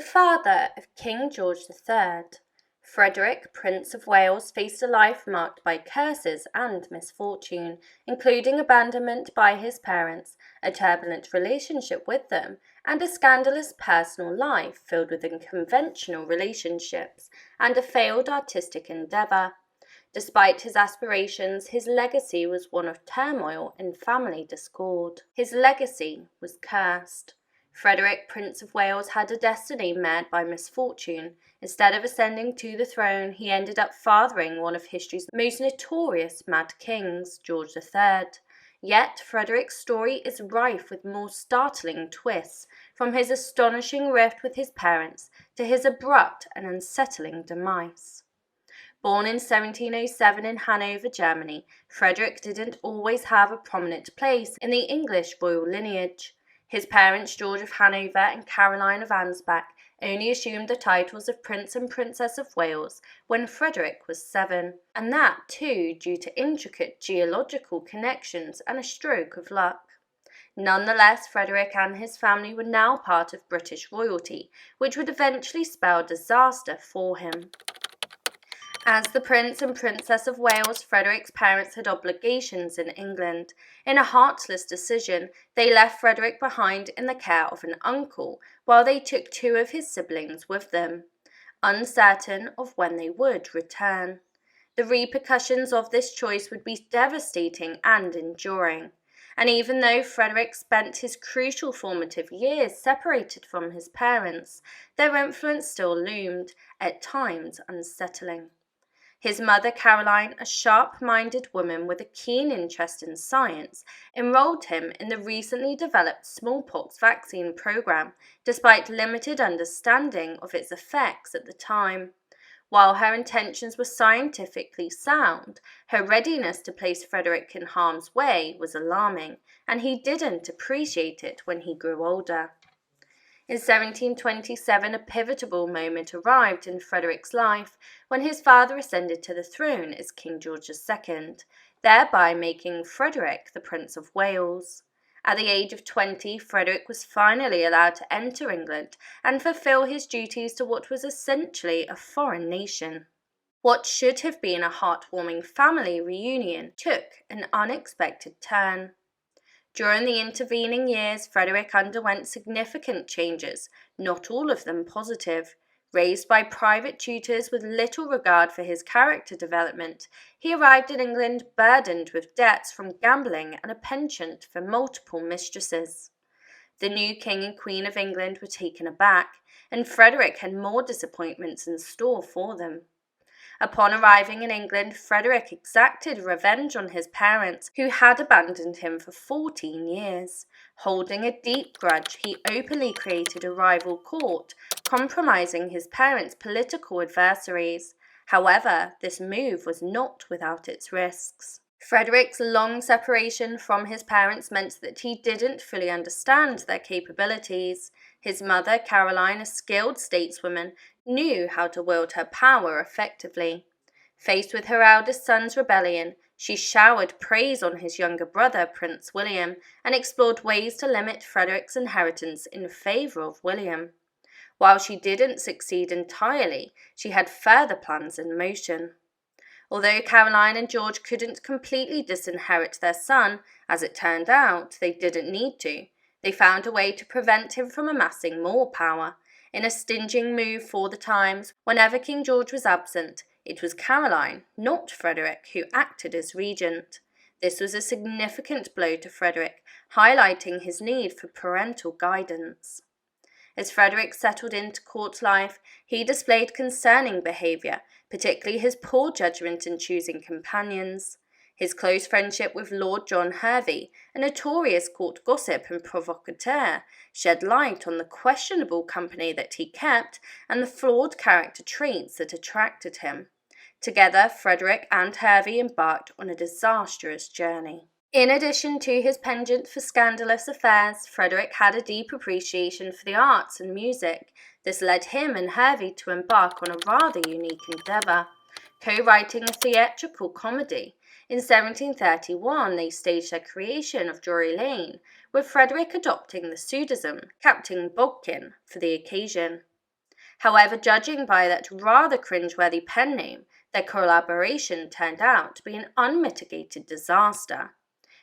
The father of King George III, Frederick, Prince of Wales, faced a life marked by curses and misfortune, including abandonment by his parents, a turbulent relationship with them, and a scandalous personal life filled with unconventional relationships and a failed artistic endeavour. Despite his aspirations, his legacy was one of turmoil and family discord. His legacy was cursed. Frederick, Prince of Wales, had a destiny marred by misfortune. Instead of ascending to the throne, he ended up fathering one of history's most notorious mad kings, George III. Yet, Frederick's story is rife with more startling twists, from his astonishing rift with his parents to his abrupt and unsettling demise. Born in 1707 in Hanover, Germany, Frederick didn't always have a prominent place in the English royal lineage. His parents, George of Hanover and Caroline of Ansbach, only assumed the titles of Prince and Princess of Wales when Frederick was 7, and that too due to intricate geological connections and a stroke of luck. Nonetheless, Frederick and his family were now part of British royalty, which would eventually spell disaster for him. As the Prince and Princess of Wales, Frederick's parents had obligations in England. In a heartless decision, they left Frederick behind in the care of an uncle, while they took 2 of his siblings with them, uncertain of when they would return. The repercussions of this choice would be devastating and enduring. And even though Frederick spent his crucial formative years separated from his parents, their influence still loomed, at times unsettling. His mother, Caroline, a sharp-minded woman with a keen interest in science, enrolled him in the recently developed smallpox vaccine program, despite limited understanding of its effects at the time. While her intentions were scientifically sound, her readiness to place Frederick in harm's way was alarming, and he didn't appreciate it when he grew older. In 1727, a pivotal moment arrived in Frederick's life when his father ascended to the throne as King George II, thereby making Frederick the Prince of Wales. At the age of 20, Frederick was finally allowed to enter England and fulfill his duties to what was essentially a foreign nation. What should have been a heartwarming family reunion took an unexpected turn. During the intervening years, Frederick underwent significant changes, not all of them positive. Raised by private tutors with little regard for his character development, he arrived in England burdened with debts from gambling and a penchant for multiple mistresses. The new King and Queen of England were taken aback, and Frederick had more disappointments in store for them. Upon arriving in England, Frederick exacted revenge on his parents, who had abandoned him for 14 years. Holding a deep grudge, he openly created a rival court, compromising his parents' political adversaries. However, this move was not without its risks. Frederick's long separation from his parents meant that he didn't fully understand their capabilities. His mother, Caroline, a skilled stateswoman, knew how to wield her power effectively. Faced with her eldest son's rebellion, she showered praise on his younger brother, Prince William, and explored ways to limit Frederick's inheritance in favour of William. While she didn't succeed entirely, she had further plans in motion. Although Caroline and George couldn't completely disinherit their son, as it turned out, they didn't need to. They found a way to prevent him from amassing more power. In a stinging move for the times, whenever King George was absent, it was Caroline, not Frederick, who acted as regent. This was a significant blow to Frederick, highlighting his need for parental guidance. As Frederick settled into court life, he displayed concerning behaviour, particularly his poor judgment in choosing companions. His close friendship with Lord John Hervey, a notorious court gossip and provocateur, shed light on the questionable company that he kept and the flawed character traits that attracted him. Together, Frederick and Hervey embarked on a disastrous journey. In addition to his penchant for scandalous affairs, Frederick had a deep appreciation for the arts and music. This led him and Hervey to embark on a rather unique endeavour, co-writing a theatrical comedy. In 1731, they staged their creation of Drury Lane, with Frederick adopting the pseudonym Captain Bodkin for the occasion. However, judging by that rather cringeworthy pen name, their collaboration turned out to be an unmitigated disaster.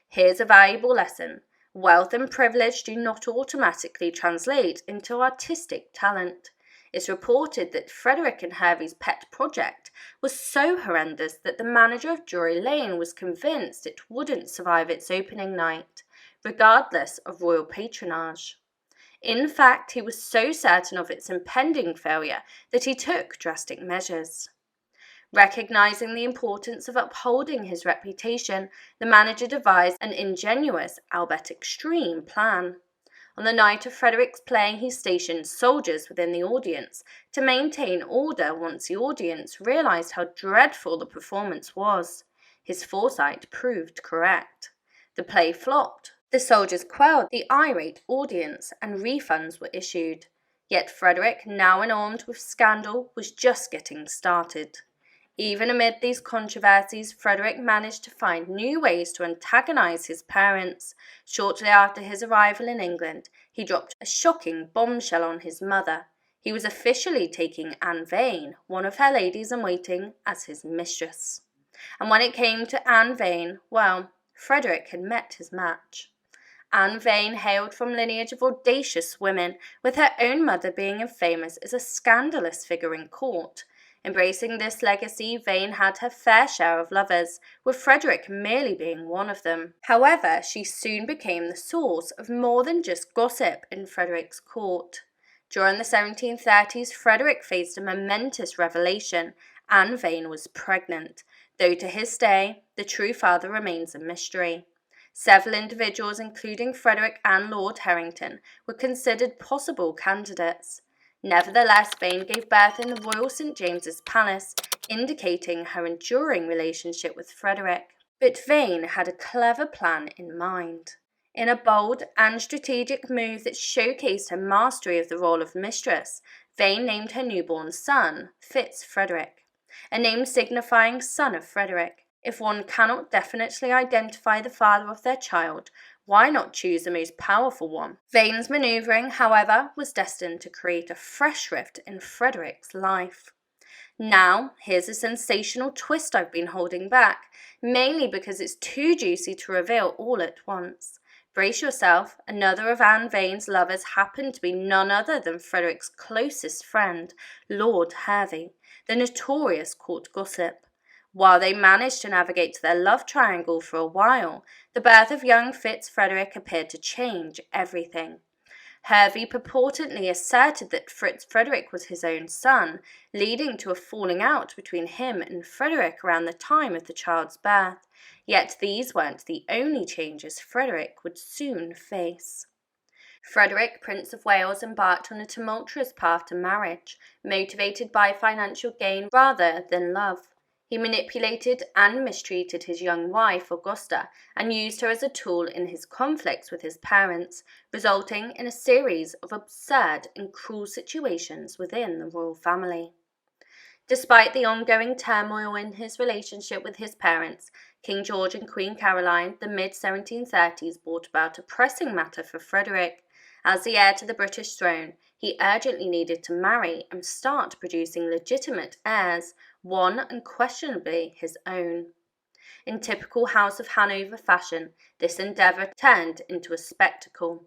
Here's a valuable lesson. Wealth and privilege do not automatically translate into artistic talent. It's reported that Frederick and Hervey's pet project was so horrendous that the manager of Drury Lane was convinced it wouldn't survive its opening night, regardless of royal patronage. In fact, he was so certain of its impending failure that he took drastic measures. Recognizing the importance of upholding his reputation, the manager devised an ingenious, albeit extreme, plan. On the night of Frederick's playing, he stationed soldiers within the audience to maintain order once the audience realized how dreadful the performance was. His foresight proved correct. The play flopped. The soldiers quelled the irate audience, and refunds were issued. Yet Frederick, now enormed with scandal, was just getting started. Even amid these controversies, Frederick managed to find new ways to antagonize his parents. Shortly after his arrival in England, he dropped a shocking bombshell on his mother. He was officially taking Anne Vane, one of her ladies-in-waiting, as his mistress. And when it came to Anne Vane, well, Frederick had met his match. Anne Vane hailed from lineage of audacious women, with her own mother being famous as a scandalous figure in court. Embracing this legacy, Vane had her fair share of lovers, with Frederick merely being one of them. However, she soon became the source of more than just gossip in Frederick's court. During the 1730s, Frederick faced a momentous revelation. Anne Vane was pregnant, though to this day, the true father remains a mystery. Several individuals, including Frederick and Lord Harrington, were considered possible candidates. Nevertheless, Vane gave birth in the Royal St. James's Palace, indicating her enduring relationship with Frederick. But Vane had a clever plan in mind. In a bold and strategic move that showcased her mastery of the role of mistress, Vane named her newborn son Frederick, a name signifying son of Frederick. If one cannot definitely identify the father of their child, why not choose the most powerful one? Vane's manoeuvring, however, was destined to create a fresh rift in Frederick's life. Now, here's a sensational twist I've been holding back, mainly because it's too juicy to reveal all at once. Brace yourself, another of Anne Vane's lovers happened to be none other than Frederick's closest friend, Lord Hervey, the notorious court gossip. While they managed to navigate their love triangle for a while, the birth of young Frederick appeared to change everything. Hervey purportedly asserted that Frederick was his own son, leading to a falling out between him and Frederick around the time of the child's birth. Yet these weren't the only changes Frederick would soon face. Frederick, Prince of Wales, embarked on a tumultuous path to marriage, motivated by financial gain rather than love. He manipulated and mistreated his young wife, Augusta, and used her as a tool in his conflicts with his parents, resulting in a series of absurd and cruel situations within the royal family. Despite the ongoing turmoil in his relationship with his parents, King George and Queen Caroline, the mid-1730s, brought about a pressing matter for Frederick. As the heir to the British throne, he urgently needed to marry and start producing legitimate heirs, one unquestionably his own. In typical House of Hanover fashion, this endeavour turned into a spectacle.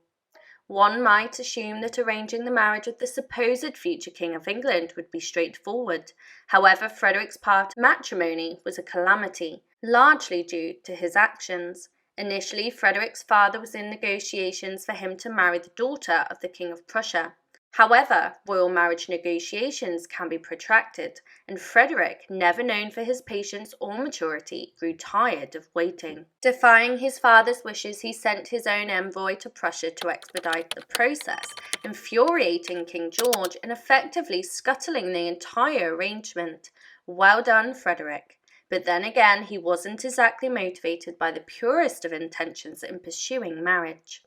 One might assume that arranging the marriage of the supposed future King of England would be straightforward. However, Frederick's part of matrimony was a calamity, largely due to his actions. Initially, Frederick's father was in negotiations for him to marry the daughter of the King of Prussia. However, royal marriage negotiations can be protracted, and Frederick, never known for his patience or maturity, grew tired of waiting. Defying his father's wishes, he sent his own envoy to Prussia to expedite the process, infuriating King George and effectively scuttling the entire arrangement. Well done, Frederick. But then again, he wasn't exactly motivated by the purest of intentions in pursuing marriage.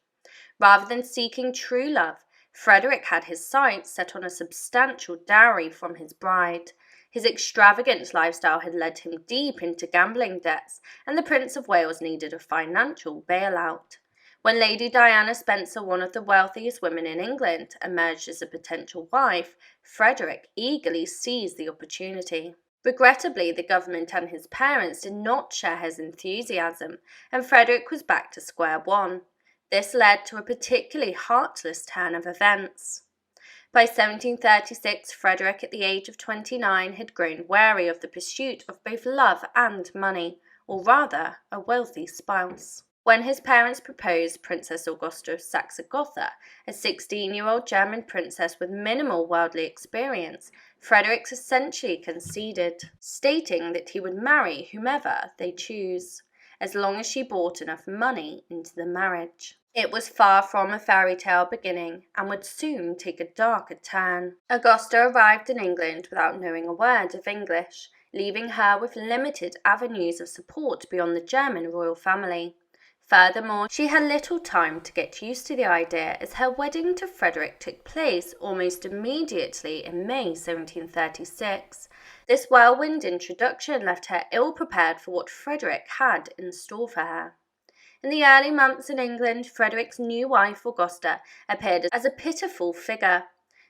Rather than seeking true love, Frederick had his sights set on a substantial dowry from his bride. His extravagant lifestyle had led him deep into gambling debts, and the Prince of Wales needed a financial bailout. When Lady Diana Spencer, one of the wealthiest women in England, emerged as a potential wife, Frederick eagerly seized the opportunity. Regrettably, the government and his parents did not share his enthusiasm, and Frederick was back to square one. This led to a particularly heartless turn of events. By 1736, Frederick, at the age of 29, had grown weary of the pursuit of both love and money, or rather, a wealthy spouse. When his parents proposed Princess Augusta of Saxe-Gotha, a 16-year-old German princess with minimal worldly experience, Frederick essentially conceded, stating that he would marry whomever they choose, as long as she brought enough money into the marriage. It was far from a fairy tale beginning, and would soon take a darker turn. Augusta arrived in England without knowing a word of English, leaving her with limited avenues of support beyond the German royal family. Furthermore, she had little time to get used to the idea, as her wedding to Frederick took place almost immediately in May 1736. This whirlwind introduction left her ill-prepared for what Frederick had in store for her. In the early months in England, Frederick's new wife, Augusta, appeared as a pitiful figure.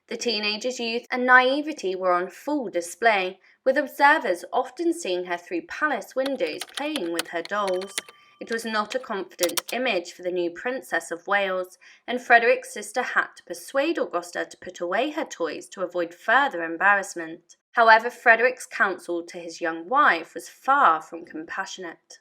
The teenager's youth and naivety were on full display, with observers often seeing her through palace windows playing with her dolls. It was not a confident image for the new Princess of Wales, and Frederick's sister had to persuade Augusta to put away her toys to avoid further embarrassment. However, Frederick's counsel to his young wife was far from compassionate.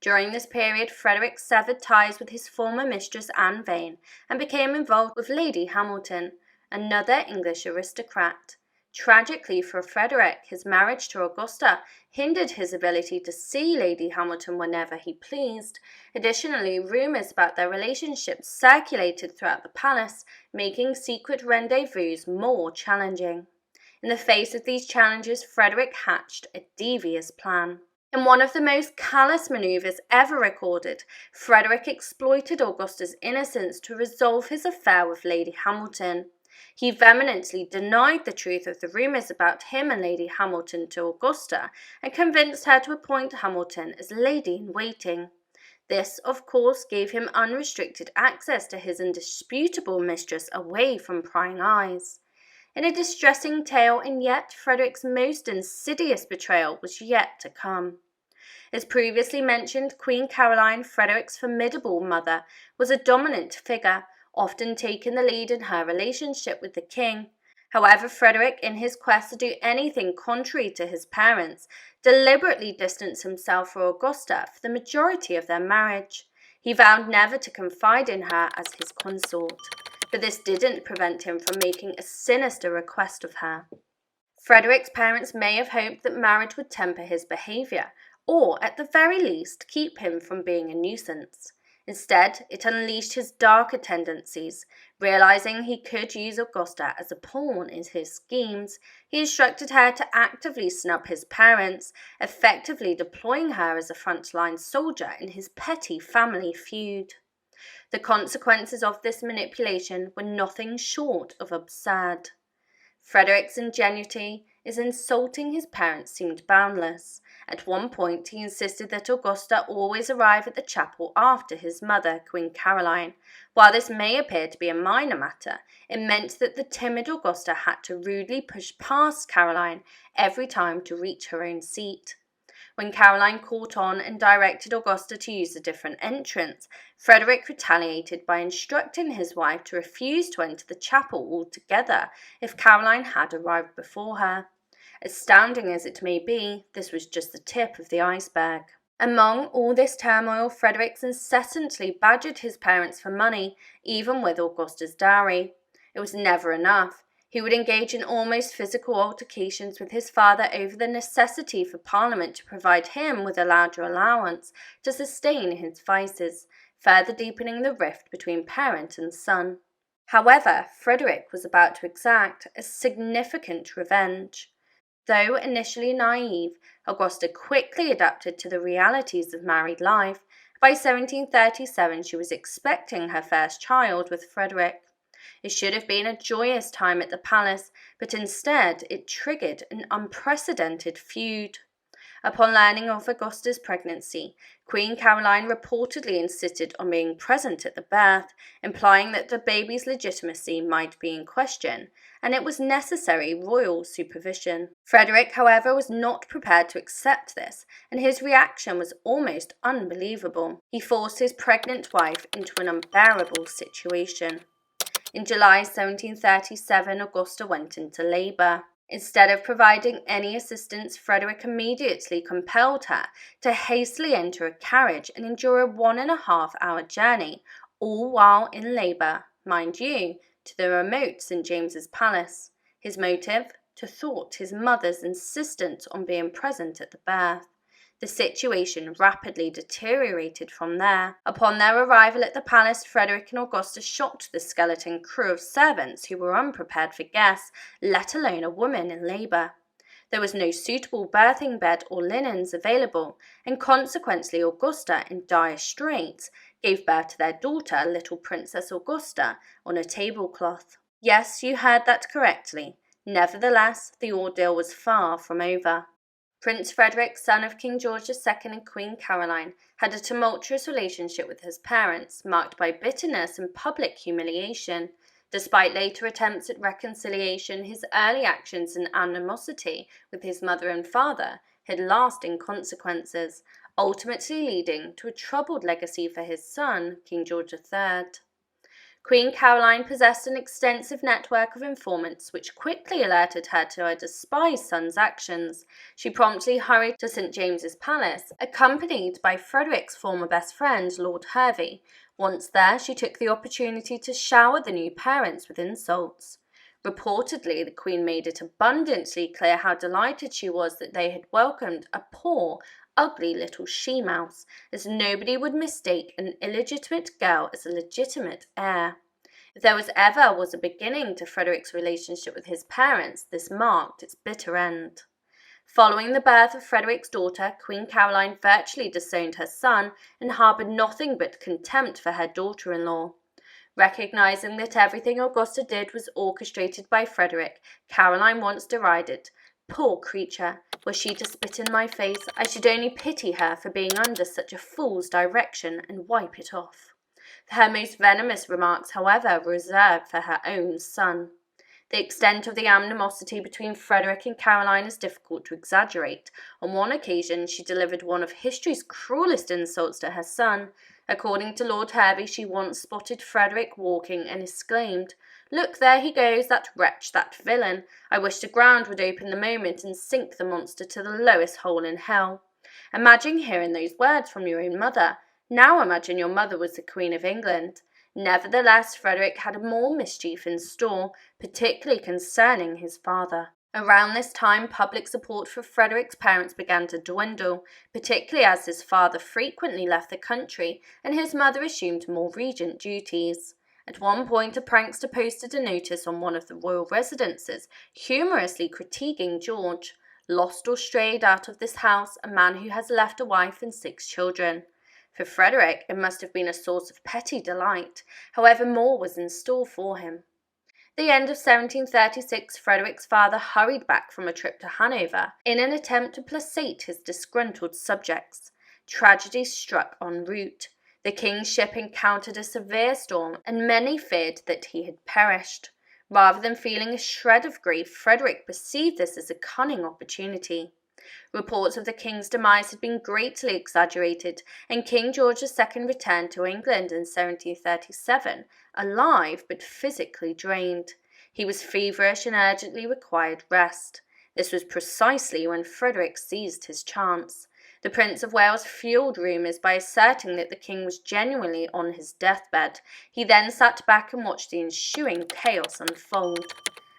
During this period, Frederick severed ties with his former mistress Anne Vane and became involved with Lady Hamilton, another English aristocrat. Tragically for Frederick, his marriage to Augusta hindered his ability to see Lady Hamilton whenever he pleased. Additionally, rumours about their relationship circulated throughout the palace, making secret rendezvous more challenging. In the face of these challenges, Frederick hatched a devious plan. In one of the most callous manoeuvres ever recorded, Frederick exploited Augusta's innocence to resolve his affair with Lady Hamilton. He vehemently denied the truth of the rumours about him and Lady Hamilton to Augusta, and convinced her to appoint Hamilton as lady-in-waiting. This, of course, gave him unrestricted access to his indisputable mistress away from prying eyes. In a distressing tale, and yet Frederick's most insidious betrayal was yet to come. As previously mentioned, Queen Caroline, Frederick's formidable mother, was a dominant figure, often taking the lead in her relationship with the king. However, Frederick, in his quest to do anything contrary to his parents, deliberately distanced himself from Augusta for the majority of their marriage. He vowed never to confide in her as his consort, but this didn't prevent him from making a sinister request of her. Frederick's parents may have hoped that marriage would temper his behaviour, or at the very least keep him from being a nuisance. Instead, it unleashed his darker tendencies. Realizing he could use Augusta as a pawn in his schemes, he instructed her to actively snub his parents, effectively deploying her as a frontline soldier in his petty family feud. The consequences of this manipulation were nothing short of absurd. Frederick's ingenuity in insulting his parents seemed boundless. At one point, he insisted that Augusta always arrive at the chapel after his mother, Queen Caroline. While this may appear to be a minor matter, it meant that the timid Augusta had to rudely push past Caroline every time to reach her own seat. When Caroline caught on and directed Augusta to use a different entrance, Frederick retaliated by instructing his wife to refuse to enter the chapel altogether if Caroline had arrived before her. Astounding as it may be, this was just the tip of the iceberg. Among all this turmoil, Frederick incessantly badgered his parents for money, even with Augusta's dowry. It was never enough. He would engage in almost physical altercations with his father over the necessity for Parliament to provide him with a larger allowance to sustain his vices, further deepening the rift between parent and son. However, Frederick was about to exact a significant revenge. Though initially naive, Augusta quickly adapted to the realities of married life. By 1737, she was expecting her first child with Frederick. It should have been a joyous time at the palace, but instead it triggered an unprecedented feud. Upon learning of Augusta's pregnancy, Queen Caroline reportedly insisted on being present at the birth, implying that the baby's legitimacy might be in question, and it was necessary royal supervision. Frederick, however, was not prepared to accept this, and his reaction was almost unbelievable. He forced his pregnant wife into an unbearable situation. In July 1737, Augusta went into labour. Instead of providing any assistance, Frederick immediately compelled her to hastily enter a carriage and endure a 1.5-hour journey, all while in labour, mind you, to the remote St. James's Palace. His motive? To thwart his mother's insistence on being present at the birth. The situation rapidly deteriorated from there. Upon their arrival at the palace, Frederick and Augusta shocked the skeleton crew of servants who were unprepared for guests, let alone a woman in labour. There was no suitable birthing bed or linens available, and consequently Augusta, in dire straits, gave birth to their daughter, little Princess Augusta, on a tablecloth. Yes, you heard that correctly. Nevertheless, the ordeal was far from over. Prince Frederick, son of King George II and Queen Caroline, had a tumultuous relationship with his parents, marked by bitterness and public humiliation. Despite later attempts at reconciliation, his early actions and animosity with his mother and father had lasting consequences, ultimately leading to a troubled legacy for his son, King George III. Queen Caroline possessed an extensive network of informants which quickly alerted her to her despised son's actions. She promptly hurried to St. James's Palace, accompanied by Frederick's former best friend, Lord Hervey. Once there, she took the opportunity to shower the new parents with insults. Reportedly, the Queen made it abundantly clear how delighted she was that they had welcomed a poor, ugly little she-mouse, as nobody would mistake an illegitimate girl as a legitimate heir. If there ever was a beginning to Frederick's relationship with his parents, this marked its bitter end. Following the birth of Frederick's daughter, Queen Caroline virtually disowned her son and harboured nothing but contempt for her daughter-in-law. Recognizing that everything Augusta did was orchestrated by Frederick, Caroline once derided, "Poor creature, were she to spit in my face, I should only pity her for being under such a fool's direction and wipe it off." Her most venomous remarks, however, were reserved for her own son. The extent of the animosity between Frederick and Caroline is difficult to exaggerate. On one occasion, she delivered one of history's cruelest insults to her son. According to Lord Hervey, she once spotted Frederick walking and exclaimed, "Look, there he goes, that wretch, that villain. I wish the ground would open the moment and sink the monster to the lowest hole in hell." Imagine hearing those words from your own mother. Now imagine your mother was the Queen of England. Nevertheless, Frederick had more mischief in store, particularly concerning his father. Around this time, public support for Frederick's parents began to dwindle, particularly as his father frequently left the country and his mother assumed more regent duties. At one point, a prankster posted a notice on one of the royal residences, humorously critiquing George. "Lost or strayed out of this house, a man who has left a wife and 6 children. For Frederick, it must have been a source of petty delight. However, more was in store for him. The end of 1736, Frederick's father hurried back from a trip to Hanover in an attempt to placate his disgruntled subjects. Tragedy struck en route. The king's ship encountered a severe storm, and many feared that he had perished. Rather than feeling a shred of grief, Frederick perceived this as a cunning opportunity. Reports of the king's demise had been greatly exaggerated, and King George II returned to England in 1737, alive but physically drained. He was feverish and urgently required rest. This was precisely when Frederick seized his chance. The Prince of Wales fueled rumours by asserting that the king was genuinely on his deathbed. He then sat back and watched the ensuing chaos unfold.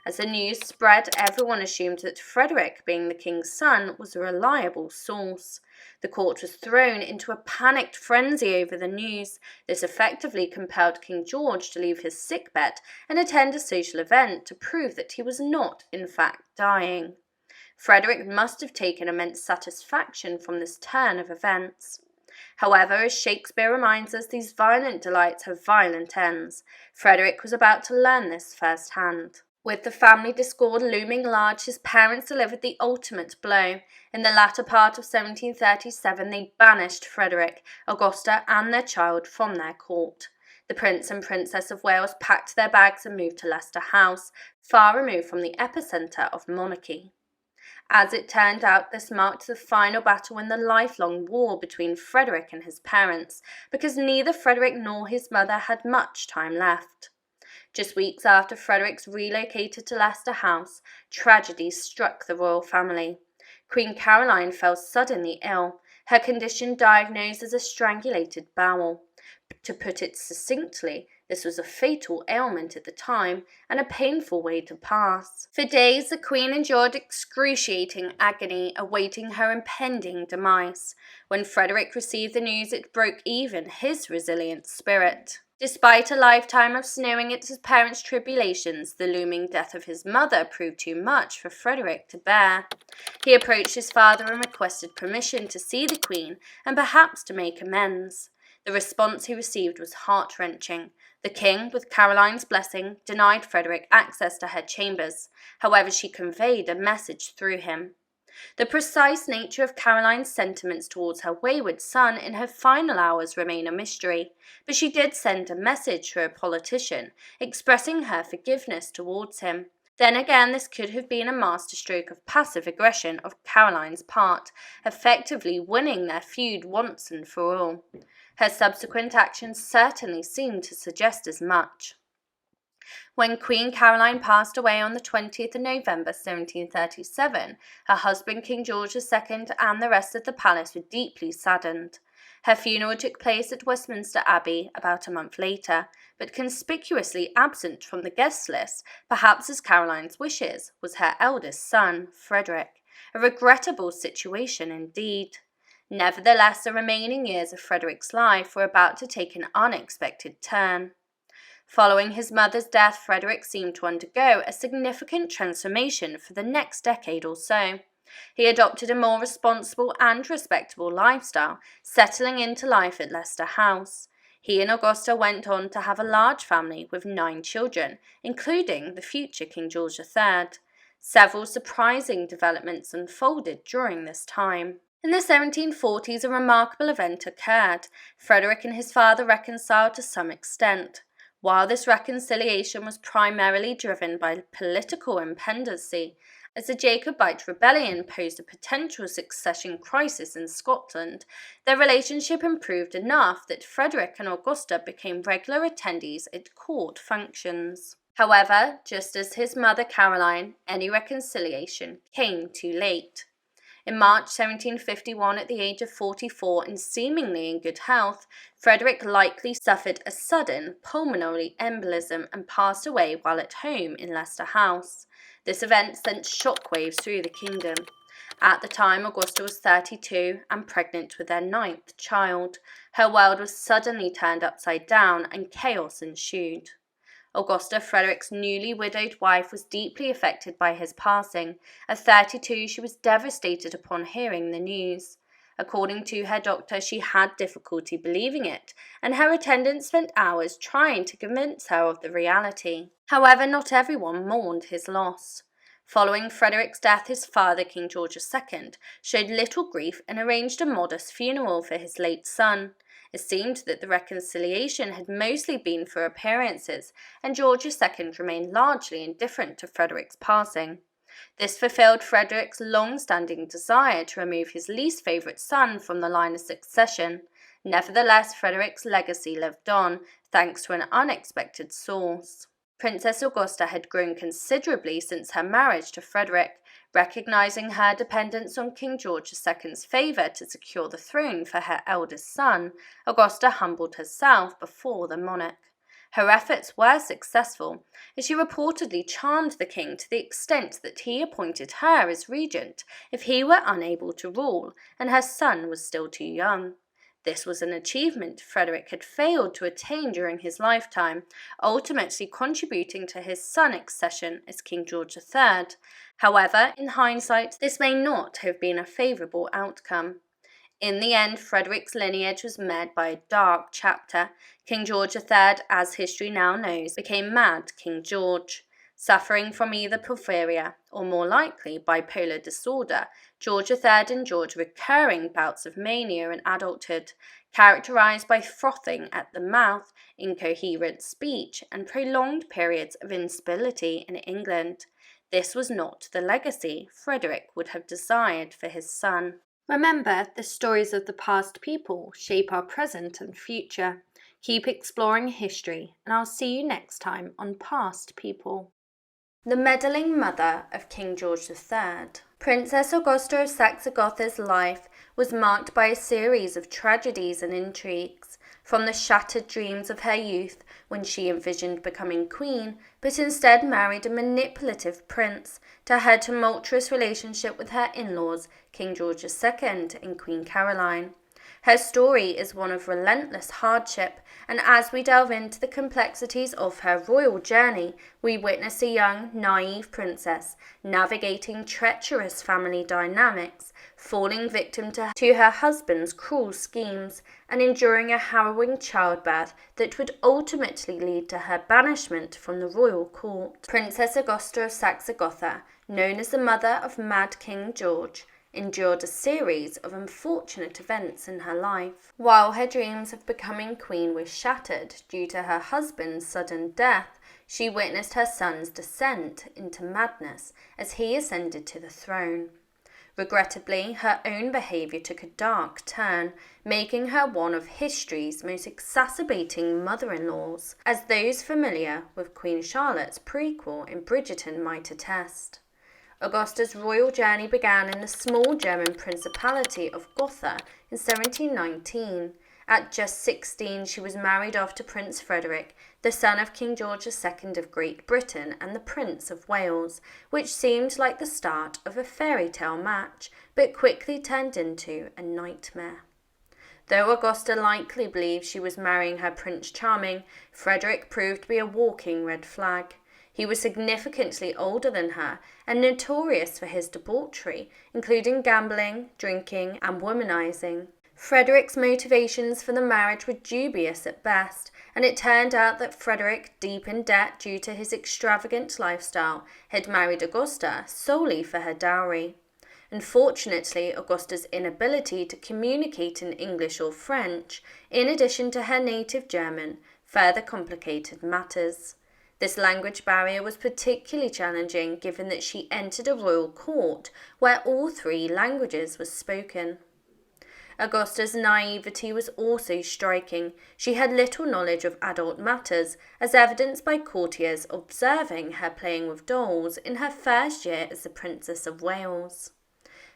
As the news spread, everyone assumed that Frederick, being the king's son, was a reliable source. The court was thrown into a panicked frenzy over the news. This effectively compelled King George to leave his sickbed and attend a social event to prove that he was not, in fact, dying. Frederick must have taken immense satisfaction from this turn of events. However, as Shakespeare reminds us, these violent delights have violent ends. Frederick was about to learn this firsthand. With the family discord looming large, his parents delivered the ultimate blow. In the latter part of 1737, they banished Frederick, Augusta, and their child from their court. The Prince and Princess of Wales packed their bags and moved to Leicester House, far removed from the epicentre of monarchy. As it turned out, this marked the final battle in the lifelong war between Frederick and his parents, because neither Frederick nor his mother had much time left. Just weeks after Frederick's relocated to Leicester House, tragedy struck the royal family. Queen Caroline fell suddenly ill, her condition diagnosed as a strangulated bowel. To put it succinctly, this was a fatal ailment at the time and a painful way to pass. For days, the Queen endured excruciating agony, awaiting her impending demise. When Frederick received the news, it broke even his resilient spirit. Despite a lifetime of sneering at his parents' tribulations, the looming death of his mother proved too much for Frederick to bear. He approached his father and requested permission to see the Queen and perhaps to make amends. The response he received was heart-wrenching. The king, with Caroline's blessing, denied Frederick access to her chambers. However, she conveyed a message through him. The precise nature of Caroline's sentiments towards her wayward son in her final hours remain a mystery, but she did send a message through a politician, expressing her forgiveness towards him. Then again, this could have been a masterstroke of passive aggression of Caroline's part, effectively winning their feud once and for all. Her subsequent actions certainly seemed to suggest as much. When Queen Caroline passed away on the 20th of November 1737, her husband King George II and the rest of the palace were deeply saddened. Her funeral took place at Westminster Abbey about a month later, but conspicuously absent from the guest list, perhaps as Caroline's wishes, was her eldest son, Frederick. A regrettable situation indeed. Nevertheless, the remaining years of Frederick's life were about to take an unexpected turn. Following his mother's death, Frederick seemed to undergo a significant transformation for the next decade or so. He adopted a more responsible and respectable lifestyle, settling into life at Leicester House. He and Augusta went on to have a large family with 9 children, including the future King George III. Several surprising developments unfolded during this time. In the 1740s, a remarkable event occurred. Frederick and his father reconciled to some extent. While this reconciliation was primarily driven by political impendency, as the Jacobite rebellion posed a potential succession crisis in Scotland, their relationship improved enough that Frederick and Augusta became regular attendees at court functions. However, just as his mother Caroline, any reconciliation came too late. In March 1751, at the age of 44 and seemingly in good health, Frederick likely suffered a sudden pulmonary embolism and passed away while at home in Leicester House. This event sent shockwaves through the kingdom. At the time, Augusta was 32 and pregnant with their 9th child. Her world was suddenly turned upside down and chaos ensued. Augusta, Frederick's newly widowed wife, was deeply affected by his passing. At 32, she was devastated upon hearing the news. According to her doctor, she had difficulty believing it, and her attendants spent hours trying to convince her of the reality. However, not everyone mourned his loss. Following Frederick's death, his father, King George II, showed little grief and arranged a modest funeral for his late son. It seemed that the reconciliation had mostly been for appearances, and George II remained largely indifferent to Frederick's passing. This fulfilled Frederick's long-standing desire to remove his least favourite son from the line of succession. Nevertheless, Frederick's legacy lived on, thanks to an unexpected source. Princess Augusta had grown considerably since her marriage to Frederick. Recognizing her dependence on King George II's favour to secure the throne for her eldest son, Augusta humbled herself before the monarch. Her efforts were successful, as she reportedly charmed the king to the extent that he appointed her as regent if he were unable to rule and her son was still too young. This was an achievement Frederick had failed to attain during his lifetime, ultimately contributing to his son's accession as King George III. However, in hindsight, this may not have been a favourable outcome. In the end, Frederick's lineage was marred by a dark chapter. King George III, as history now knows, became Mad King George. Suffering from either porphyria or, more likely, bipolar disorder, George III endured recurring bouts of mania in adulthood, characterized by frothing at the mouth, incoherent speech, and prolonged periods of instability in England. This was not the legacy Frederick would have desired for his son. Remember, the stories of the past people shape our present and future. Keep exploring history, and I'll see you next time on Past People. The meddling mother of King George III. Princess Augusta of Saxe-Gotha's life was marked by a series of tragedies and intrigues, from the shattered dreams of her youth when she envisioned becoming queen, but instead married a manipulative prince, to her tumultuous relationship with her in-laws, King George II and Queen Caroline. Her story is one of relentless hardship, and as we delve into the complexities of her royal journey, we witness a young, naive princess navigating treacherous family dynamics, falling victim to her husband's cruel schemes, and enduring a harrowing childbirth that would ultimately lead to her banishment from the royal court. Princess Augusta of Saxe-Gotha, known as the mother of Mad King George, endured a series of unfortunate events in her life. While her dreams of becoming queen were shattered due to her husband's sudden death, she witnessed her son's descent into madness as he ascended to the throne. Regrettably, her own behaviour took a dark turn, making her one of history's most exacerbating mother-in-laws, as those familiar with Queen Charlotte's prequel in Bridgerton might attest. Augusta's royal journey began in the small German principality of Gotha in 1719. At just 16, she was married off to Prince Frederick, the son of King George II of Great Britain and the Prince of Wales, which seemed like the start of a fairy tale match, but quickly turned into a nightmare. Though Augusta likely believed she was marrying her Prince Charming, Frederick proved to be a walking red flag. He was significantly older than her and notorious for his debauchery, including gambling, drinking, and womanizing. Frederick's motivations for the marriage were dubious at best, and it turned out that Frederick, deep in debt due to his extravagant lifestyle, had married Augusta solely for her dowry. Unfortunately, Augusta's inability to communicate in English or French, in addition to her native German, further complicated matters. This language barrier was particularly challenging given that she entered a royal court where all three languages were spoken. Augusta's naivety was also striking. She had little knowledge of adult matters, as evidenced by courtiers observing her playing with dolls in her first year as the Princess of Wales.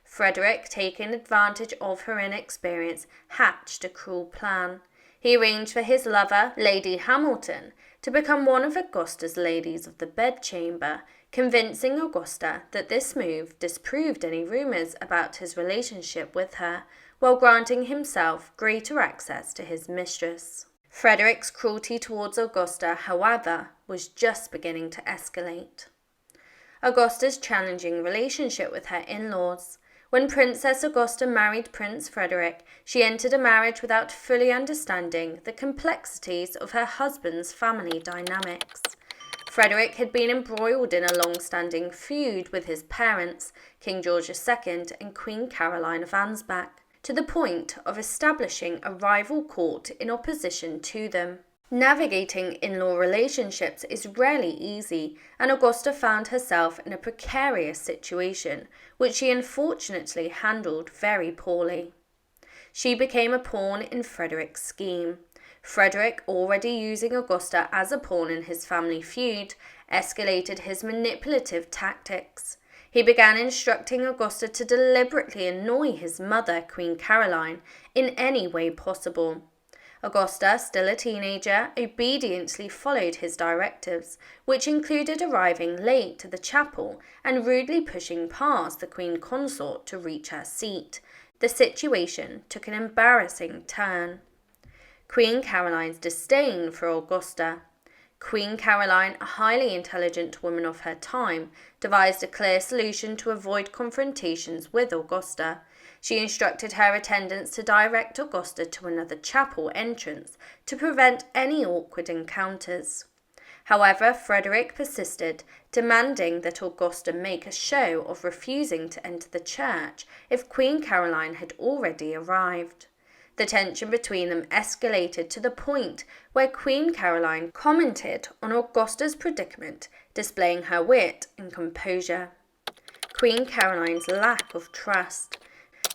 Frederick, taking advantage of her inexperience, hatched a cruel plan. He arranged for his lover, Lady Hamilton, to become one of Augusta's ladies of the bedchamber, convincing Augusta that this move disproved any rumours about his relationship with her, while granting himself greater access to his mistress. Frederick's cruelty towards Augusta, however, was just beginning to escalate. Augusta's challenging relationship with her in-laws. When Princess Augusta married Prince Frederick, she entered a marriage without fully understanding the complexities of her husband's family dynamics. Frederick had been embroiled in a long-standing feud with his parents, King George II and Queen Caroline of Ansbach, to the point of establishing a rival court in opposition to them. Navigating in-law relationships is rarely easy, and Augusta found herself in a precarious situation, which she unfortunately handled very poorly. She became a pawn in Frederick's scheme. Frederick, already using Augusta as a pawn in his family feud, escalated his manipulative tactics. He began instructing Augusta to deliberately annoy his mother, Queen Caroline, in any way possible. Augusta, still a teenager, obediently followed his directives, which included arriving late to the chapel and rudely pushing past the Queen Consort to reach her seat. The situation took an embarrassing turn. Queen Caroline's disdain for Augusta. Queen Caroline, a highly intelligent woman of her time, devised a clear solution to avoid confrontations with Augusta. She instructed her attendants to direct Augusta to another chapel entrance to prevent any awkward encounters. However, Frederick persisted, demanding that Augusta make a show of refusing to enter the church if Queen Caroline had already arrived. The tension between them escalated to the point where Queen Caroline commented on Augusta's predicament, displaying her wit and composure. Queen Caroline's lack of trust.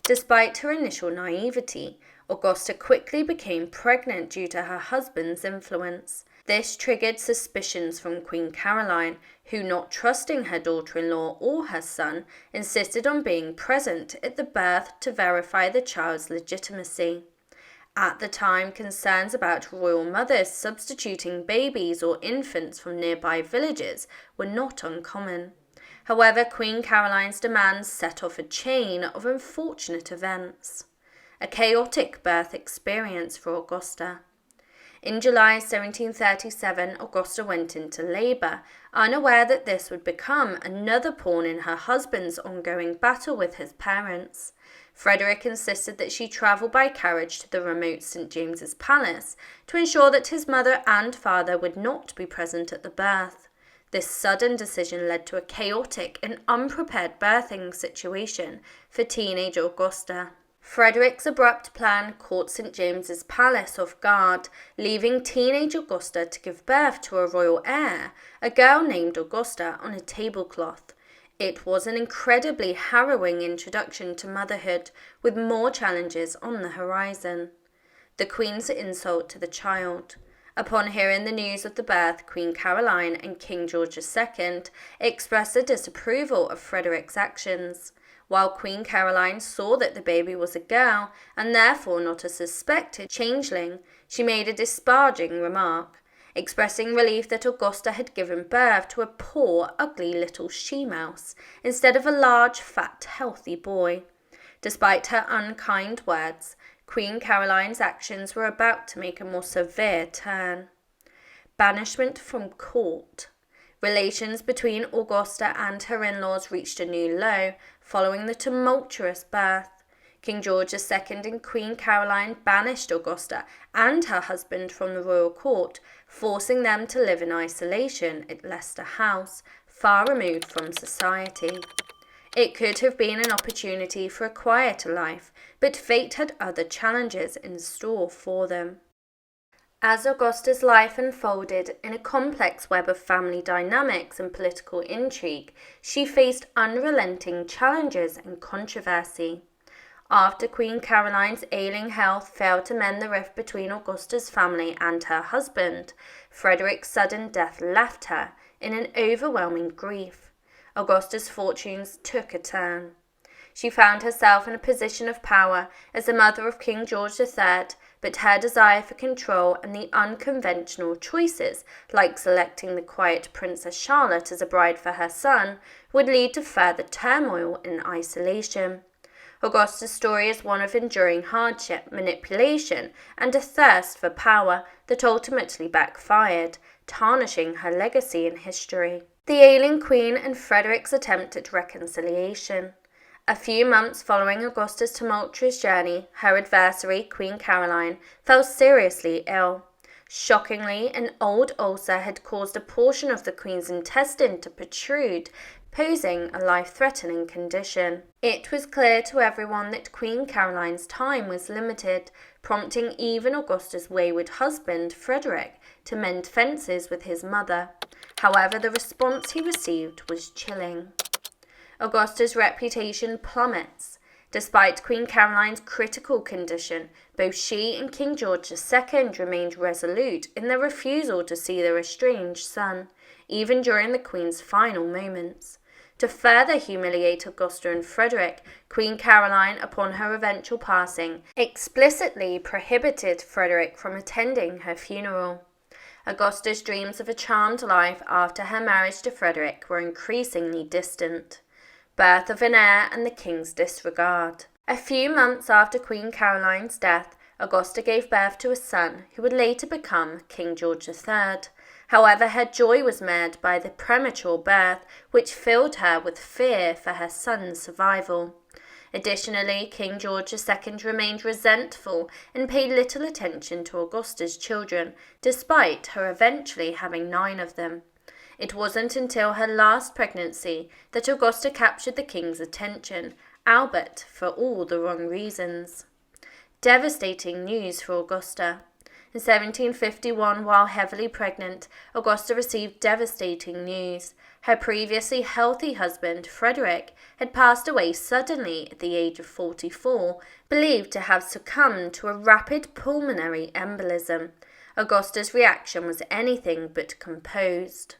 Despite her initial naivety, Augusta quickly became pregnant due to her husband's influence. This triggered suspicions from Queen Caroline, who, not trusting her daughter-in-law or her son, insisted on being present at the birth to verify the child's legitimacy. At the time, concerns about royal mothers substituting babies or infants from nearby villages were not uncommon. However, Queen Caroline's demands set off a chain of unfortunate events. A chaotic birth experience for Augusta. In July 1737, Augusta went into labour, unaware that this would become another pawn in her husband's ongoing battle with his parents. Frederick insisted that she travel by carriage to the remote St. James's Palace to ensure that his mother and father would not be present at the birth. This sudden decision led to a chaotic and unprepared birthing situation for teenage Augusta. Frederick's abrupt plan caught St. James's Palace off guard, leaving teenage Augusta to give birth to a royal heir, a girl named Augusta, on a tablecloth. It was an incredibly harrowing introduction to motherhood, with more challenges on the horizon. The Queen's insult to the child. Upon hearing the news of the birth, Queen Caroline and King George II expressed their disapproval of Frederick's actions. While Queen Caroline saw that the baby was a girl, and therefore not a suspected changeling, she made a disparaging remark, expressing relief that Augusta had given birth to a poor, ugly little she-mouse, instead of a large, fat, healthy boy. Despite her unkind words, Queen Caroline's actions were about to make a more severe turn. Banishment from court. Relations between Augusta and her in-laws reached a new low following the tumultuous birth. King George II and Queen Caroline banished Augusta and her husband from the royal court, forcing them to live in isolation at Leicester House, far removed from society. It could have been an opportunity for a quieter life, but fate had other challenges in store for them. As Augusta's life unfolded in a complex web of family dynamics and political intrigue, she faced unrelenting challenges and controversy. After Queen Caroline's ailing health failed to mend the rift between Augusta's family and her husband, Frederick's sudden death left her in an overwhelming grief. Augusta's fortunes took a turn. She found herself in a position of power as the mother of King George III, but her desire for control and the unconventional choices, like selecting the quiet Princess Charlotte as a bride for her son, would lead to further turmoil and isolation. Augusta's story is one of enduring hardship, manipulation, and a thirst for power that ultimately backfired, tarnishing her legacy in history. The ailing queen and Frederick's attempt at reconciliation. A few months following Augusta's tumultuous journey, her adversary, Queen Caroline, fell seriously ill. Shockingly, an old ulcer had caused a portion of the Queen's intestine to protrude, posing a life-threatening condition. It was clear to everyone that Queen Caroline's time was limited, prompting even Augusta's wayward husband, Frederick, to mend fences with his mother. However, the response he received was chilling. Augusta's reputation plummets. Despite Queen Caroline's critical condition, both she and King George II remained resolute in their refusal to see their estranged son, even during the Queen's final moments. To further humiliate Augusta and Frederick, Queen Caroline, upon her eventual passing, explicitly prohibited Frederick from attending her funeral. Augusta's dreams of a charmed life after her marriage to Frederick were increasingly distant. Birth of an heir and the king's disregard. A few months after Queen Caroline's death, Augusta gave birth to a son who would later become King George III. However, her joy was marred by the premature birth, which filled her with fear for her son's survival. Additionally, King George II remained resentful and paid little attention to Augusta's children, despite her eventually having 9 of them. It wasn't until her last pregnancy that Augusta captured the king's attention, albeit for all the wrong reasons. Devastating news for Augusta. In 1751, while heavily pregnant, Augusta received devastating news. Her previously healthy husband, Frederick, had passed away suddenly at the age of 44, believed to have succumbed to a rapid pulmonary embolism. Augusta's reaction was anything but composed.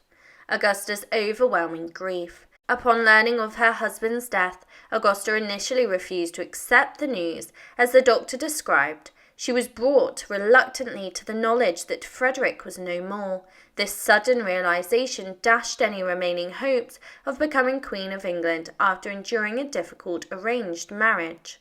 Augusta's overwhelming grief. Upon learning of her husband's death, Augusta initially refused to accept the news. As the doctor described, she was brought reluctantly to the knowledge that Frederick was no more. This sudden realization dashed any remaining hopes of becoming Queen of England after enduring a difficult arranged marriage.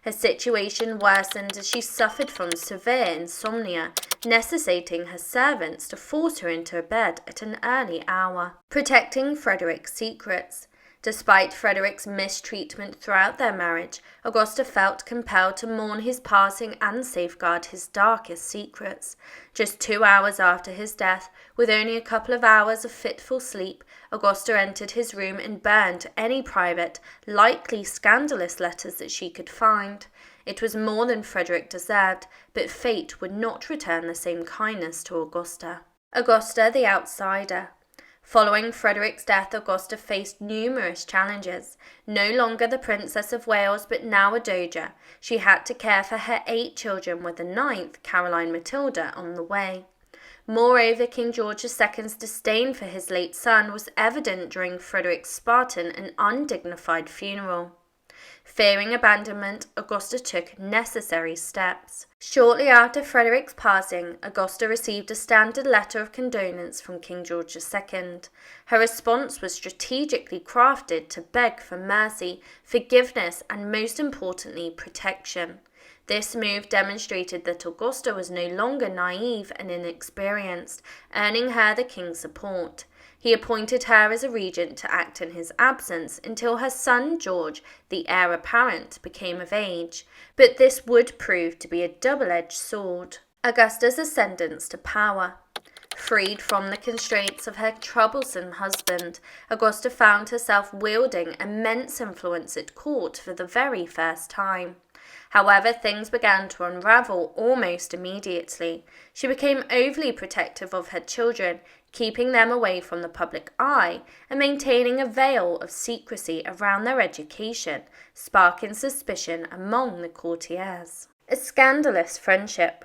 Her situation worsened as she suffered from severe insomnia, necessitating her servants to force her into bed at an early hour. Protecting Frederick's secrets. Despite Frederick's mistreatment throughout their marriage, Augusta felt compelled to mourn his passing and safeguard his darkest secrets. Just 2 hours after his death, with only a couple of hours of fitful sleep, Augusta entered his room and burned any private, likely scandalous letters that she could find. It was more than Frederick deserved, but fate would not return the same kindness to Augusta. Augusta the outsider. Following Frederick's death, Augusta faced numerous challenges. No longer the Princess of Wales, but now a dowager, she had to care for her 8 children, with the 9th, Caroline Matilda, on the way. Moreover, King George II's disdain for his late son was evident during Frederick's Spartan and undignified funeral. Fearing abandonment, Augusta took necessary steps. Shortly after Frederick's passing, Augusta received a standard letter of condolence from King George II. Her response was strategically crafted to beg for mercy, forgiveness, and most importantly, protection. This move demonstrated that Augusta was no longer naive and inexperienced, earning her the king's support. He appointed her as a regent to act in his absence until her son George, the heir apparent, became of age, but this would prove to be a double-edged sword. Augusta's ascendance to power. Freed from the constraints of her troublesome husband, Augusta found herself wielding immense influence at court for the very first time. However, things began to unravel almost immediately. She became overly protective of her children, keeping them away from the public eye and maintaining a veil of secrecy around their education, sparking suspicion among the courtiers. A scandalous friendship.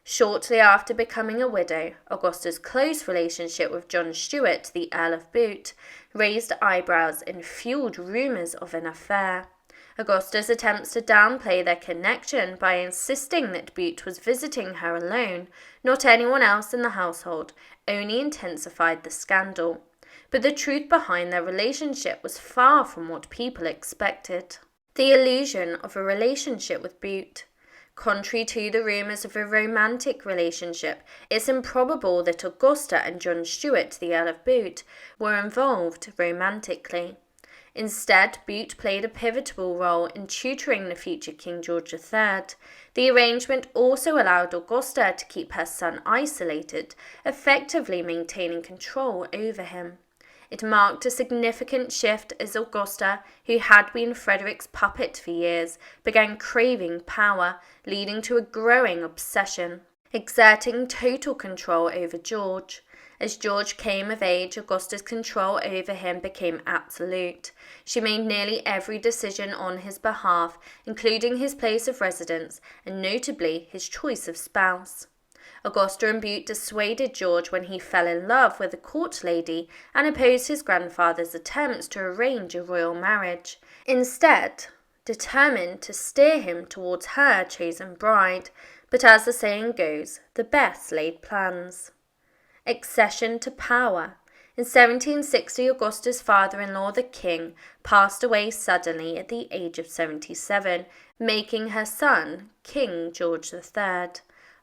Shortly after becoming a widow, Augusta's close relationship with John Stuart, the Earl of Bute, raised eyebrows and fueled rumours of an affair. Augusta's attempts to downplay their connection by insisting that Bute was visiting her alone, not anyone else in the household, only intensified the scandal. But the truth behind their relationship was far from what people expected. The illusion of a relationship with Bute. Contrary to the rumours of a romantic relationship, it's improbable that Augusta and John Stuart, the Earl of Bute, were involved romantically. Instead, Bute played a pivotal role in tutoring the future King George III. The arrangement also allowed Augusta to keep her son isolated, effectively maintaining control over him. It marked a significant shift as Augusta, who had been Frederick's puppet for years, began craving power, leading to a growing obsession, exerting total control over George. As George came of age, Augusta's control over him became absolute. She made nearly every decision on his behalf, including his place of residence and notably his choice of spouse. Augusta and Bute dissuaded George when he fell in love with a court lady and opposed his grandfather's attempts to arrange a royal marriage, instead determined to steer him towards her chosen bride. But as the saying goes, the best laid plans. Accession to power. In 1760, Augusta's father-in-law, the king, passed away suddenly at the age of 77, making her son King George III.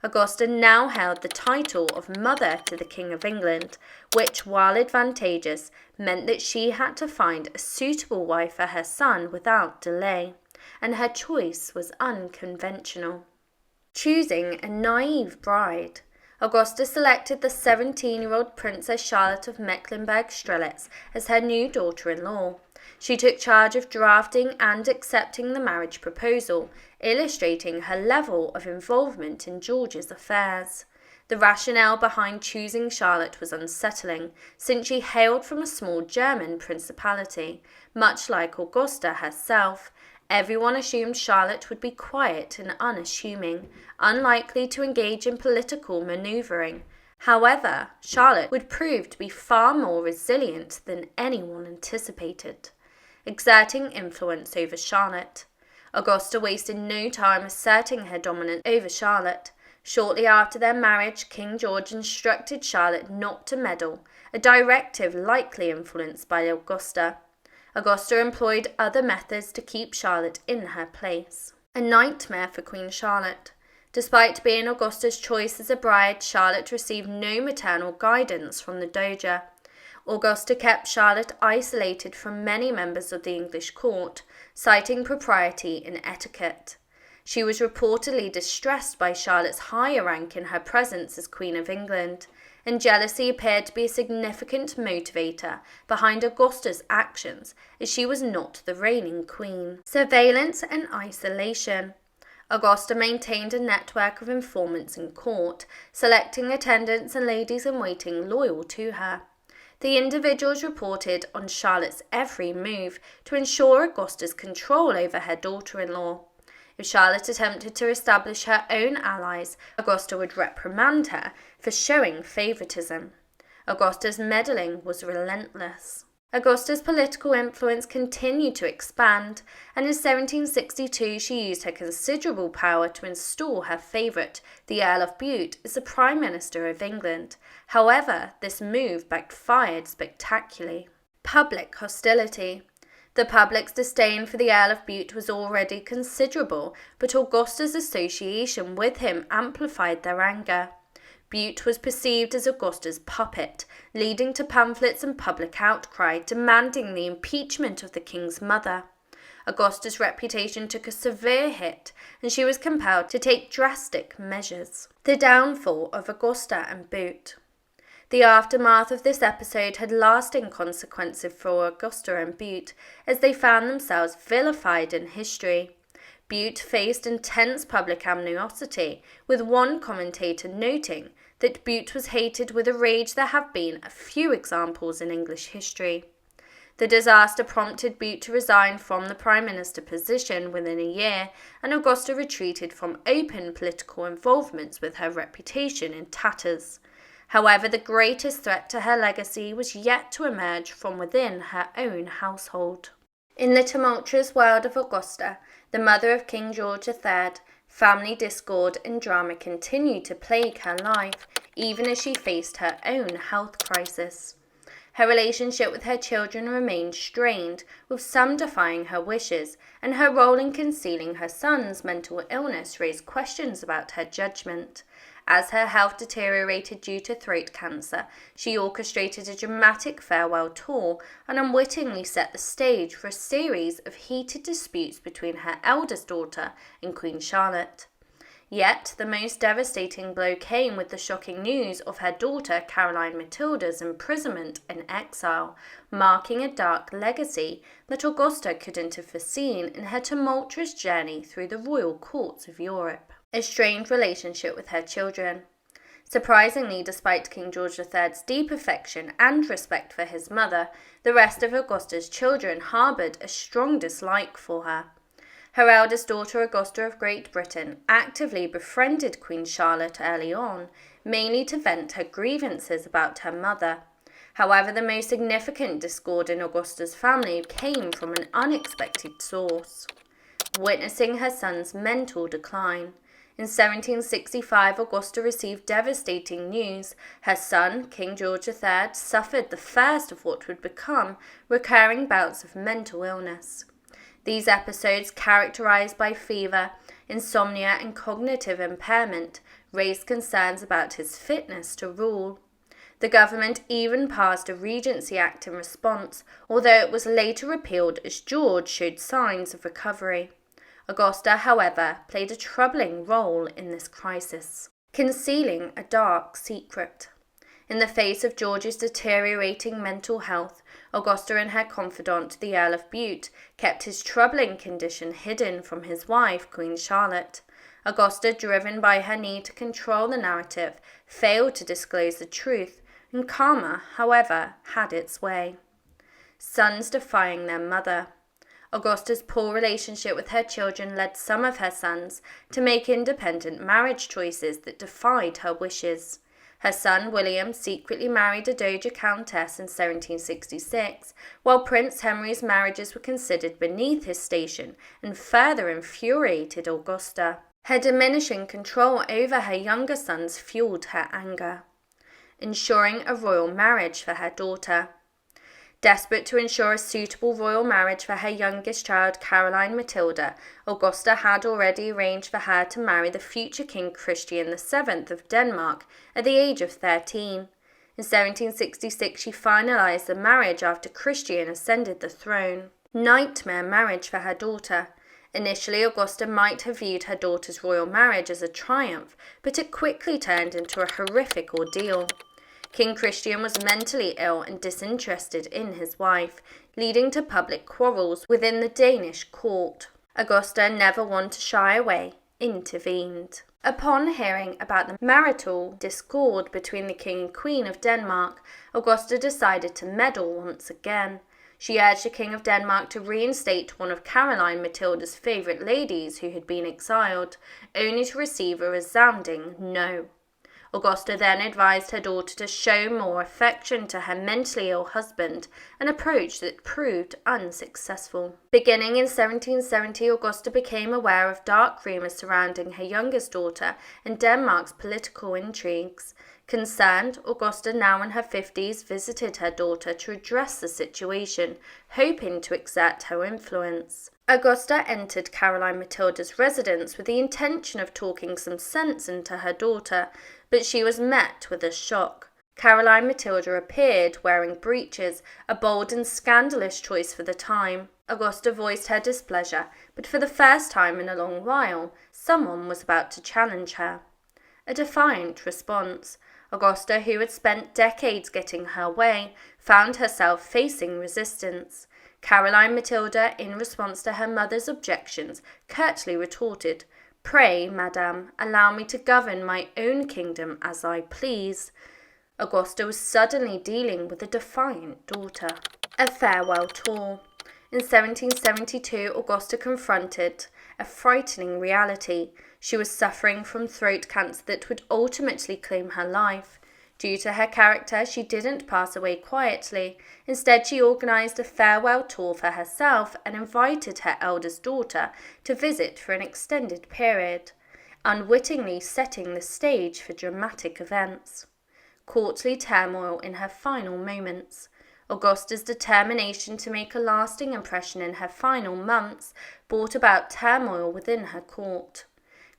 Augusta now held the title of Mother to the King of England, which, while advantageous, meant that she had to find a suitable wife for her son without delay. and her choice was unconventional. Choosing a naive bride, Augusta selected the 17-year-old Princess Charlotte of Mecklenburg-Strelitz as her new daughter-in-law. She took charge of drafting and accepting the marriage proposal, illustrating her level of involvement in George's affairs. The rationale behind choosing Charlotte was unsettling, since she hailed from a small German principality. Much like Augusta herself, everyone assumed Charlotte would be quiet and unassuming, unlikely to engage in political manoeuvring. However, Charlotte would prove to be far more resilient than anyone anticipated. Exerting influence over Charlotte, Augusta wasted no time asserting her dominance over Charlotte. Shortly after their marriage, King George instructed Charlotte not to meddle, a directive likely influenced by Augusta. Augusta employed other methods to keep Charlotte in her place. A nightmare for Queen Charlotte. Despite being Augusta's choice as a bride, Charlotte received no maternal guidance from the Dowager. Augusta kept Charlotte isolated from many members of the English court, citing propriety and etiquette. She was reportedly distressed by Charlotte's higher rank in her presence as Queen of England, and jealousy appeared to be a significant motivator behind Augusta's actions, as she was not the reigning queen. Surveillance and isolation. Augusta maintained a network of informants in court, selecting attendants and ladies-in-waiting loyal to her. The individuals reported on Charlotte's every move to ensure Augusta's control over her daughter-in-law. If Charlotte attempted to establish her own allies, Augusta would reprimand her for showing favoritism. Augusta's meddling was relentless. Augusta's political influence continued to expand, and in 1762 she used her considerable power to install her favourite, the Earl of Bute, as the Prime Minister of England. However, this move backfired spectacularly. Public hostility. The public's disdain for the Earl of Bute was already considerable, but Augusta's association with him amplified their anger. Bute was perceived as Augusta's puppet, leading to pamphlets and public outcry demanding the impeachment of the king's mother. Augusta's reputation took a severe hit, and she was compelled to take drastic measures. The downfall of Augusta and Bute. The aftermath of this episode had lasting consequences for Augusta and Bute, as they found themselves vilified in history. Bute faced intense public animosity, with one commentator noting that Bute was hated with a rage there have been a few examples in English history. The disaster prompted Bute to resign from the Prime Minister position within a year, and Augusta retreated from open political involvements with her reputation in tatters. However, the greatest threat to her legacy was yet to emerge from within her own household. In the tumultuous world of Augusta, the mother of King George III, family discord and drama continued to plague her life, even as she faced her own health crisis. Her relationship with her children remained strained, with some defying her wishes, and her role in concealing her son's mental illness raised questions about her judgment. As her health deteriorated due to throat cancer, she orchestrated a dramatic farewell tour and unwittingly set the stage for a series of heated disputes between her eldest daughter and Queen Charlotte. Yet, the most devastating blow came with the shocking news of her daughter Caroline Matilda's imprisonment and exile, marking a dark legacy that Augusta couldn't have foreseen in her tumultuous journey through the royal courts of Europe. A strained relationship with her children. Surprisingly, despite King George III's deep affection and respect for his mother, the rest of Augusta's children harboured a strong dislike for her. Her eldest daughter, Augusta of Great Britain, actively befriended Queen Charlotte early on, mainly to vent her grievances about her mother. However, the most significant discord in Augusta's family came from an unexpected source. Witnessing her son's mental decline. In 1765, Augusta received devastating news. Her son, King George III, suffered the first of what would become recurring bouts of mental illness. These episodes, characterized by fever, insomnia, and cognitive impairment, raised concerns about his fitness to rule. The government even passed a Regency Act in response, although it was later repealed as George showed signs of recovery. Augusta, however, played a troubling role in this crisis, concealing a dark secret. In the face of George's deteriorating mental health, Augusta and her confidant, the Earl of Bute, kept his troubling condition hidden from his wife, Queen Charlotte. Augusta, driven by her need to control the narrative, failed to disclose the truth, and karma, however, had its way. Sons defying their mother. Augusta's poor relationship with her children led some of her sons to make independent marriage choices that defied her wishes. Her son William secretly married a Dowager Countess in 1766, while Prince Henry's marriages were considered beneath his station and further infuriated Augusta. Her diminishing control over her younger sons fueled her anger. Ensuring a royal marriage for her daughter. Desperate to ensure a suitable royal marriage for her youngest child, Caroline Matilda, Augusta had already arranged for her to marry the future King Christian VII of Denmark at the age of 13. In 1766 she finalised the marriage after Christian ascended the throne. Nightmare marriage for her daughter. Initially, Augusta might have viewed her daughter's royal marriage as a triumph, but it quickly turned into a horrific ordeal. King Christian was mentally ill and disinterested in his wife, leading to public quarrels within the Danish court. Augusta, never one to shy away, intervened. Upon hearing about the marital discord between the King and Queen of Denmark, Augusta decided to meddle once again. She urged the King of Denmark to reinstate one of Caroline Matilda's favourite ladies who had been exiled, only to receive a resounding no. Augusta then advised her daughter to show more affection to her mentally ill husband, an approach that proved unsuccessful. Beginning in 1770, Augusta became aware of dark rumours surrounding her youngest daughter and Denmark's political intrigues. Concerned, Augusta, now in her 50s, visited her daughter to address the situation, hoping to exert her influence. Augusta entered Caroline Matilda's residence with the intention of talking some sense into her daughter, but she was met with a shock. Caroline Matilda appeared wearing breeches, a bold and scandalous choice for the time. Augusta voiced her displeasure, but for the first time in a long while, someone was about to challenge her. A defiant response. Augusta, who had spent decades getting her way, found herself facing resistance. Caroline Matilda, in response to her mother's objections, curtly retorted, "Pray, madame, allow me to govern my own kingdom as I please." Augusta was suddenly dealing with a defiant daughter. A farewell tour. In 1772, Augusta confronted a frightening reality. She was suffering from throat cancer that would ultimately claim her life. Due to her character, she didn't pass away quietly. Instead, she organised a farewell tour for herself and invited her eldest daughter to visit for an extended period, unwittingly setting the stage for dramatic events. Courtly turmoil in her final moments. Augusta's determination to make a lasting impression in her final months brought about turmoil within her court.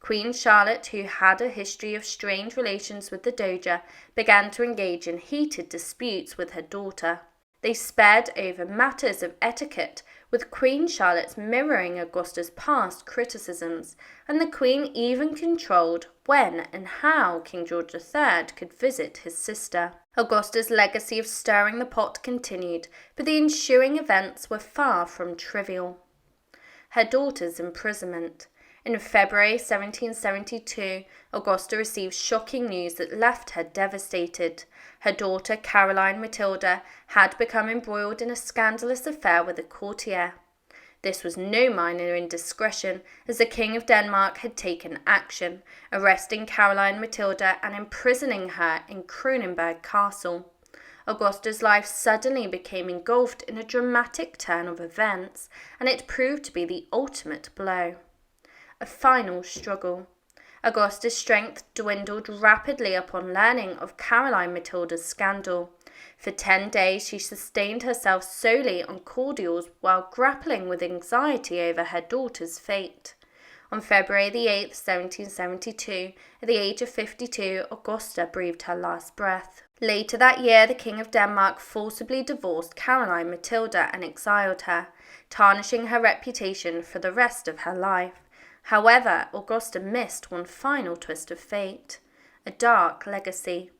Queen Charlotte, who had a history of strained relations with the Dowager, began to engage in heated disputes with her daughter. They sped over matters of etiquette, with Queen Charlotte mirroring Augusta's past criticisms, and the Queen even controlled when and how King George III could visit his sister. Augusta's legacy of stirring the pot continued, but the ensuing events were far from trivial. Her daughter's imprisonment. In February 1772, Augusta received shocking news that left her devastated. Her daughter, Caroline Matilda, had become embroiled in a scandalous affair with a courtier. This was no minor indiscretion, as the King of Denmark had taken action, arresting Caroline Matilda and imprisoning her in Kronenberg Castle. Augusta's life suddenly became engulfed in a dramatic turn of events, and it proved to be the ultimate blow. A final struggle. Augusta's strength dwindled rapidly upon learning of Caroline Matilda's scandal. For 10 days she sustained herself solely on cordials while grappling with anxiety over her daughter's fate. On February the 8th, 1772, at the age of 52, Augusta breathed her last breath. Later that year, the King of Denmark forcibly divorced Caroline Matilda and exiled her, tarnishing her reputation for the rest of her life. However, Augusta missed one final twist of fate, a dark legacy.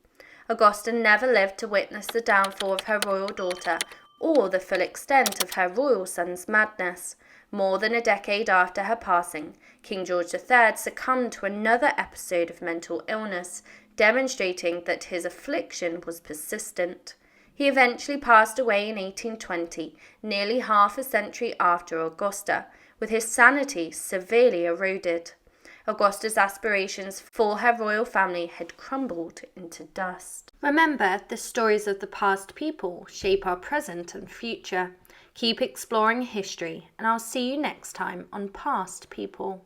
Augusta never lived to witness the downfall of her royal daughter or the full extent of her royal son's madness. More than a decade after her passing, King George III succumbed to another episode of mental illness, demonstrating that his affliction was persistent. He eventually passed away in 1820, nearly half a century after Augusta, with his sanity severely eroded. Augusta's aspirations for her royal family had crumbled into dust. Remember, the stories of the past people shape our present and future. Keep exploring history, and I'll see you next time on Past People.